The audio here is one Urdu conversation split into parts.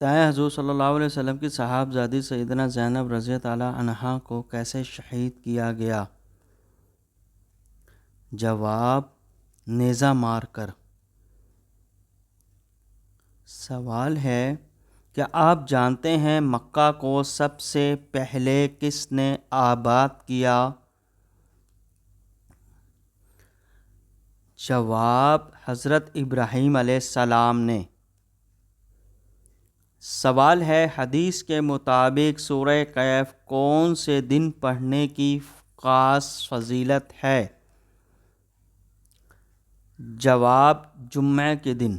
بتائیں حضور صلی اللہ علیہ وسلم کی صاحبزادی سیدنا زینب رضی تعالیٰ عنہا کو کیسے شہید کیا گیا؟ جواب: نیزہ مار کر۔ سوال ہے: کیا آپ جانتے ہیں مکہ کو سب سے پہلے کس نے آباد کیا؟ جواب: حضرت ابراہیم علیہ السلام نے۔ سوال ہے: حدیث کے مطابق سورہ کہف کون سے دن پڑھنے کی خاص فضیلت ہے؟ جواب: جمعہ کے دن۔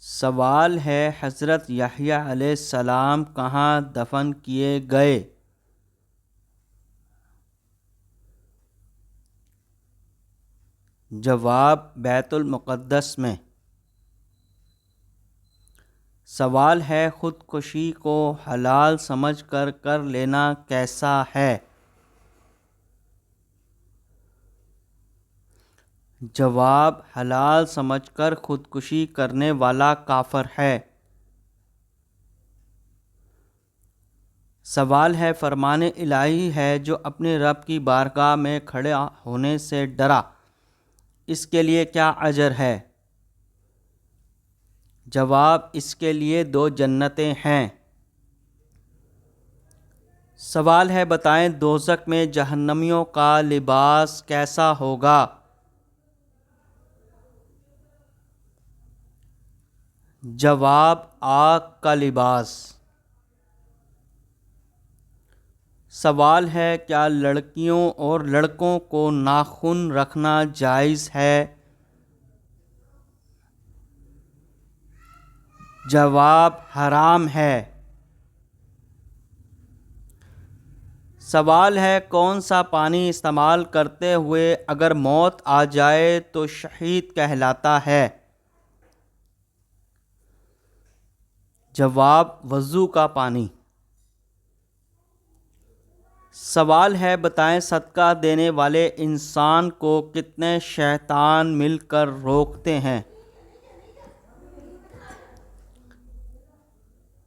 سوال ہے: حضرت یحییٰ علیہ السلام کہاں دفن کیے گئے؟ جواب: بیت المقدس میں۔ سوال ہے: خودکشی کو حلال سمجھ کر لینا کیسا ہے؟ جواب: حلال سمجھ کر خودکشی کرنے والا کافر ہے۔ سوال ہے: فرمان الہی ہے جو اپنے رب کی بارگاہ میں کھڑے ہونے سے ڈرا، اس کے لیے کیا اجر ہے؟ جواب: اس کے لیے 2 جنتیں ہیں۔ سوال ہے: بتائیں دوزخ میں جہنمیوں کا لباس کیسا ہوگا؟ جواب: آگ کا لباس۔ سوال ہے: کیا لڑکیوں اور لڑکوں کو ناخن رکھنا جائز ہے؟ جواب: حرام ہے۔ سوال ہے: کون سا پانی استعمال کرتے ہوئے اگر موت آ جائے تو شہید کہلاتا ہے؟ جواب: وضو کا پانی۔ سوال ہے: بتائیں صدقہ دینے والے انسان کو کتنے شیطان مل کر روکتے ہیں؟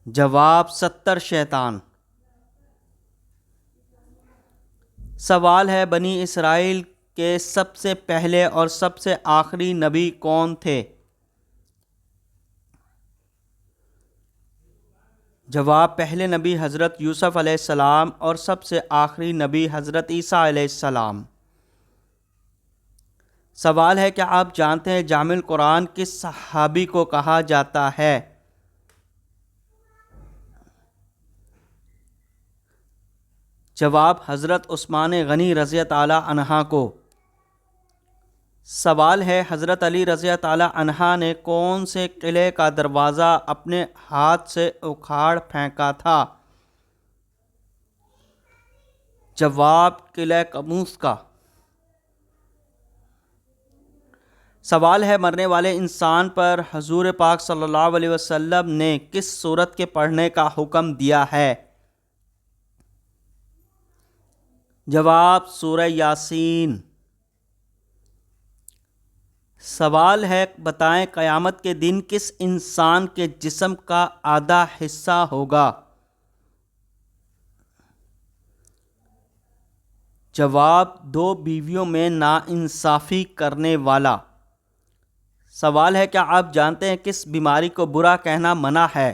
جواب: 70 شیطان۔ سوال ہے: بنی اسرائیل کے سب سے پہلے اور سب سے آخری نبی کون تھے؟ جواب: پہلے نبی حضرت یوسف علیہ السلام اور سب سے آخری نبی حضرت عیسیٰ علیہ السلام۔ سوال ہے: کیا آپ جانتے ہیں جامع القرآن کس صحابی کو کہا جاتا ہے؟ جواب: حضرت عثمان غنی رضی تعالیٰ عنہ کو۔ سوال ہے: حضرت علی رضی تعالیٰ عنہ نے کون سے قلعے کا دروازہ اپنے ہاتھ سے اکھاڑ پھینکا تھا؟ جواب: قلعہ قموس کا۔ سوال ہے: مرنے والے انسان پر حضور پاک صلی اللہ علیہ وسلم نے کس سورت کے پڑھنے کا حکم دیا ہے؟ جواب: سورہ یاسین۔ سوال ہے: بتائیں قیامت کے دن کس انسان کے جسم کا آدھا حصہ ہوگا؟ جواب: 2 بیویوں میں ناانصافی کرنے والا۔ سوال ہے: کیا آپ جانتے ہیں کس بیماری کو برا کہنا منع ہے؟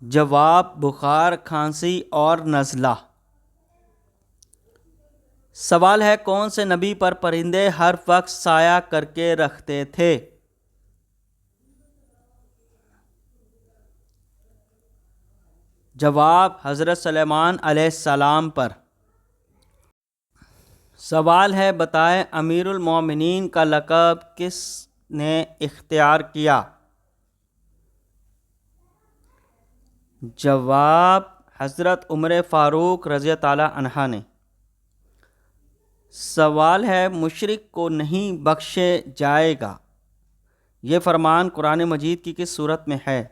جواب: بخار، کھانسی اور نزلہ۔ سوال ہے: کون سے نبی پر پرندے ہر وقت سایہ کر کے رکھتے تھے؟ جواب: حضرت سلیمان علیہ السلام پر۔ سوال ہے: بتائیں امیر المومنین کا لقب کس نے اختیار کیا؟ جواب: حضرت عمر فاروق رضی تعالیٰ عنہ نے۔ سوال ہے: مشرک کو نہیں بخشے جائے گا، یہ فرمان قرآن مجید کی کس سورت میں ہے؟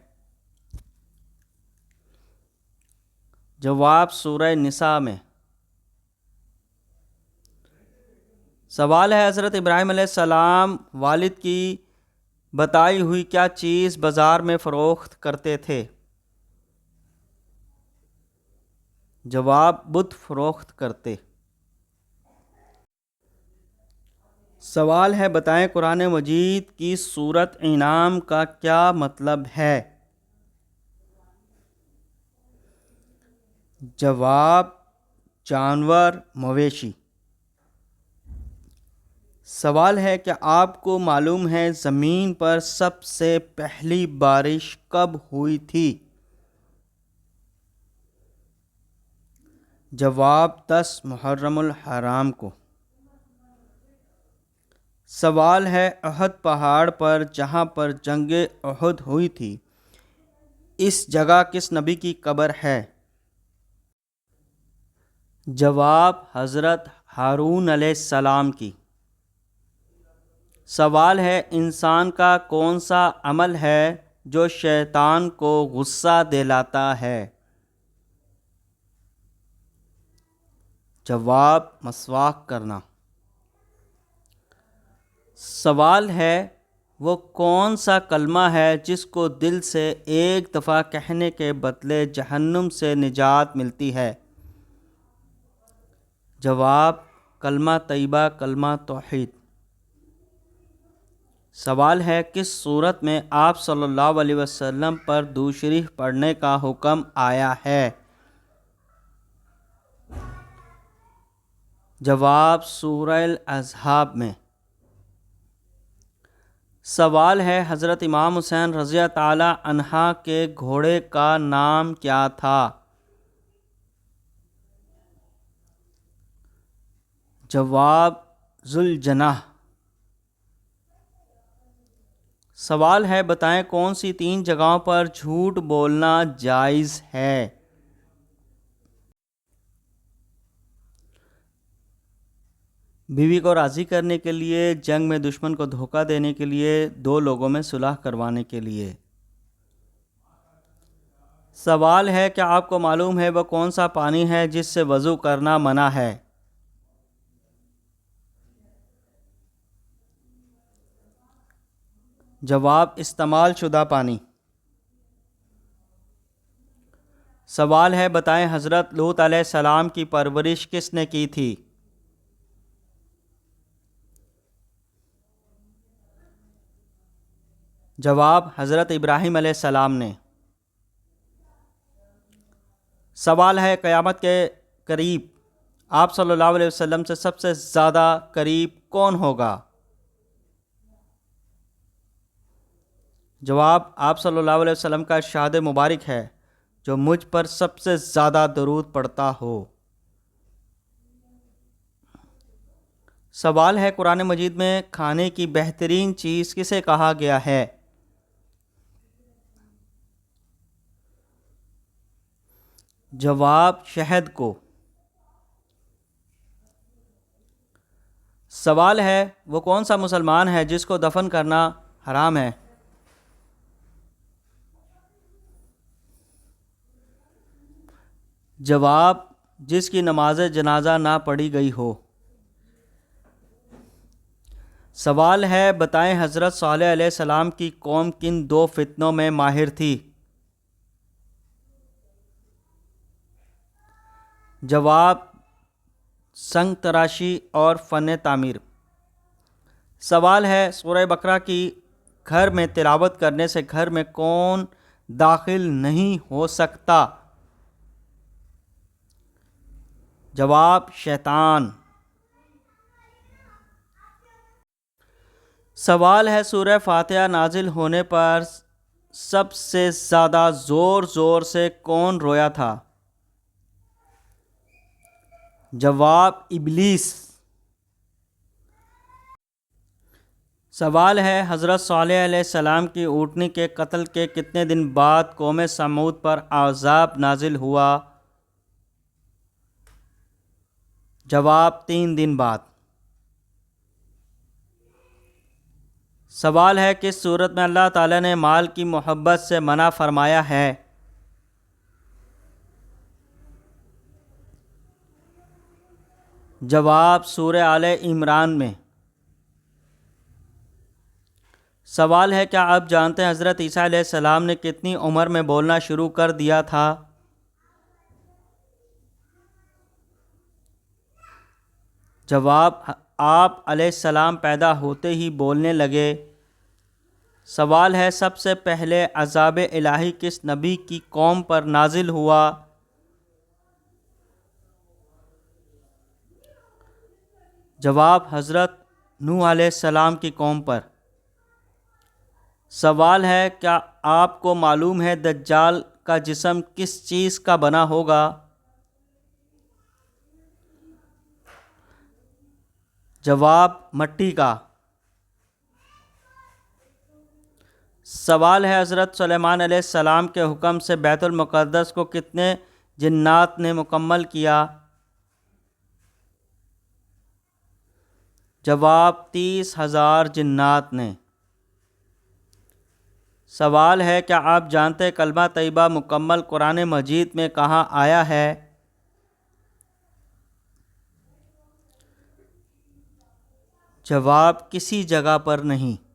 جواب: سورہ نساء میں۔ سوال ہے حضرت ابراہیم علیہ السلام والد کی بتائی ہوئی کیا چیز بازار میں فروخت کرتے تھے؟ جواب بت فروخت کرتے۔ سوال ہے بتائیں قرآن مجید کی سورت انعام کا کیا مطلب ہے؟ جواب جانور، مویشی۔ سوال ہے کہ آپ کو معلوم ہے زمین پر سب سے پہلی بارش کب ہوئی تھی؟ جواب 10 محرم الحرام کو۔ سوال ہے احد پہاڑ پر جہاں پر جنگ احد ہوئی تھی اس جگہ کس نبی کی قبر ہے؟ جواب حضرت ہارون علیہ السلام کی۔ سوال ہے انسان کا کون سا عمل ہے جو شیطان کو غصہ دلاتا ہے؟ جواب مسواک کرنا۔ سوال ہے وہ کون سا کلمہ ہے جس کو دل سے ایک دفعہ کہنے کے بدلے جہنم سے نجات ملتی ہے؟ جواب کلمہ طیبہ، کلمہ توحید۔ سوال ہے کس صورت میں آپ صلی اللہ علیہ وسلم پر درود شریف پڑھنے کا حکم آیا ہے؟ جواب سورہ الاحزاب میں۔ سوال ہے حضرت امام حسین رضی اللہ تعالی عنہ کے گھوڑے کا نام کیا تھا؟ جواب ذوالجناح۔ سوال ہے بتائیں کون سی 3 جگہوں پر جھوٹ بولنا جائز ہے؟ بیوی کو راضی کرنے کے لیے، جنگ میں دشمن کو دھوکہ دینے کے لیے، 2 لوگوں میں صلح کروانے کے لیے۔ سوال ہے کہ آپ کو معلوم ہے وہ کون سا پانی ہے جس سے وضو کرنا منع ہے؟ جواب استعمال شدہ پانی۔ سوال ہے بتائیں حضرت لوط علیہ السلام کی پرورش کس نے کی تھی؟ جواب حضرت ابراہیم علیہ السلام نے۔ سوال ہے قیامت کے قریب آپ صلی اللہ علیہ وسلم سے سب سے زیادہ قریب کون ہوگا؟ جواب آپ صلی اللہ علیہ وسلم کا ارشاد مبارک ہے جو مجھ پر سب سے زیادہ درود پڑھتا ہو۔ سوال ہے قرآن مجید میں کھانے کی بہترین چیز کسے کہا گیا ہے؟ جواب شہد کو۔ سوال ہے وہ کون سا مسلمان ہے جس کو دفن کرنا حرام ہے؟ جواب جس کی نماز جنازہ نہ پڑھی گئی ہو۔ سوال ہے بتائیں حضرت صالح علیہ السلام کی قوم کن 2 فتنوں میں ماہر تھی؟ جواب سنگ تراشی اور فن تعمیر۔ سوال ہے سورہ بقرہ کی گھر میں تلاوت کرنے سے گھر میں کون داخل نہیں ہو سکتا؟ جواب شیطان۔ سوال ہے سورہ فاتحہ نازل ہونے پر سب سے زیادہ زور سے کون رویا تھا؟ جواب ابلیس۔ سوال ہے حضرت صالح علیہ السلام کی اونٹنی کے قتل کے کتنے دن بعد قوم سمود پر عذاب نازل ہوا؟ جواب 3 دن بعد۔ سوال ہے کس صورت میں اللہ تعالیٰ نے مال کی محبت سے منع فرمایا ہے؟ جواب سورہ آل عمران میں۔ سوال ہے کیا آپ جانتے ہیں حضرت عیسیٰ علیہ السلام نے کتنی عمر میں بولنا شروع کر دیا تھا؟ جواب آپ علیہ السلام پیدا ہوتے ہی بولنے لگے۔ سوال ہے سب سے پہلے عذاب الہی کس نبی کی قوم پر نازل ہوا؟ جواب حضرت نوح علیہ السلام کی قوم پر۔ سوال ہے کیا آپ کو معلوم ہے دجال کا جسم کس چیز کا بنا ہوگا؟ جواب مٹی کا۔ سوال ہے حضرت سلیمان علیہ السلام کے حکم سے بیت المقدس کو کتنے جنات نے مکمل کیا؟ جواب 30,000 جنات نے۔ سوال ہے کیا آپ جانتے کلمہ طیبہ مکمل قرآن مجید میں کہاں آیا ہے؟ جواب کسی جگہ پر نہیں۔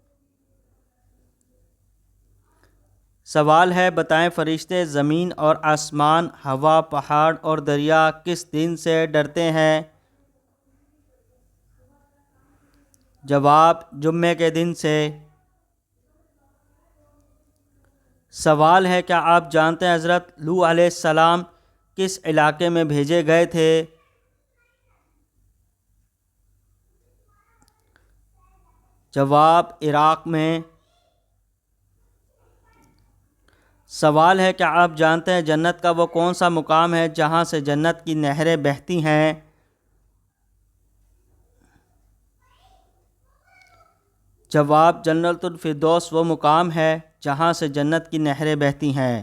سوال ہے بتائیں فرشتے زمین اور آسمان، ہوا، پہاڑ اور دریا کس دن سے ڈرتے ہیں؟ جواب جمعے کے دن سے۔ سوال ہے کیا آپ جانتے ہیں حضرت لوط علیہ السلام کس علاقے میں بھیجے گئے تھے؟ جواب عراق میں۔ سوال ہے کیا آپ جانتے ہیں جنت کا وہ کون سا مقام ہے جہاں سے جنت کی نہریں بہتی ہیں؟ جواب جنت الفردوس وہ مقام ہے جہاں سے جنت کی نہریں بہتی ہیں۔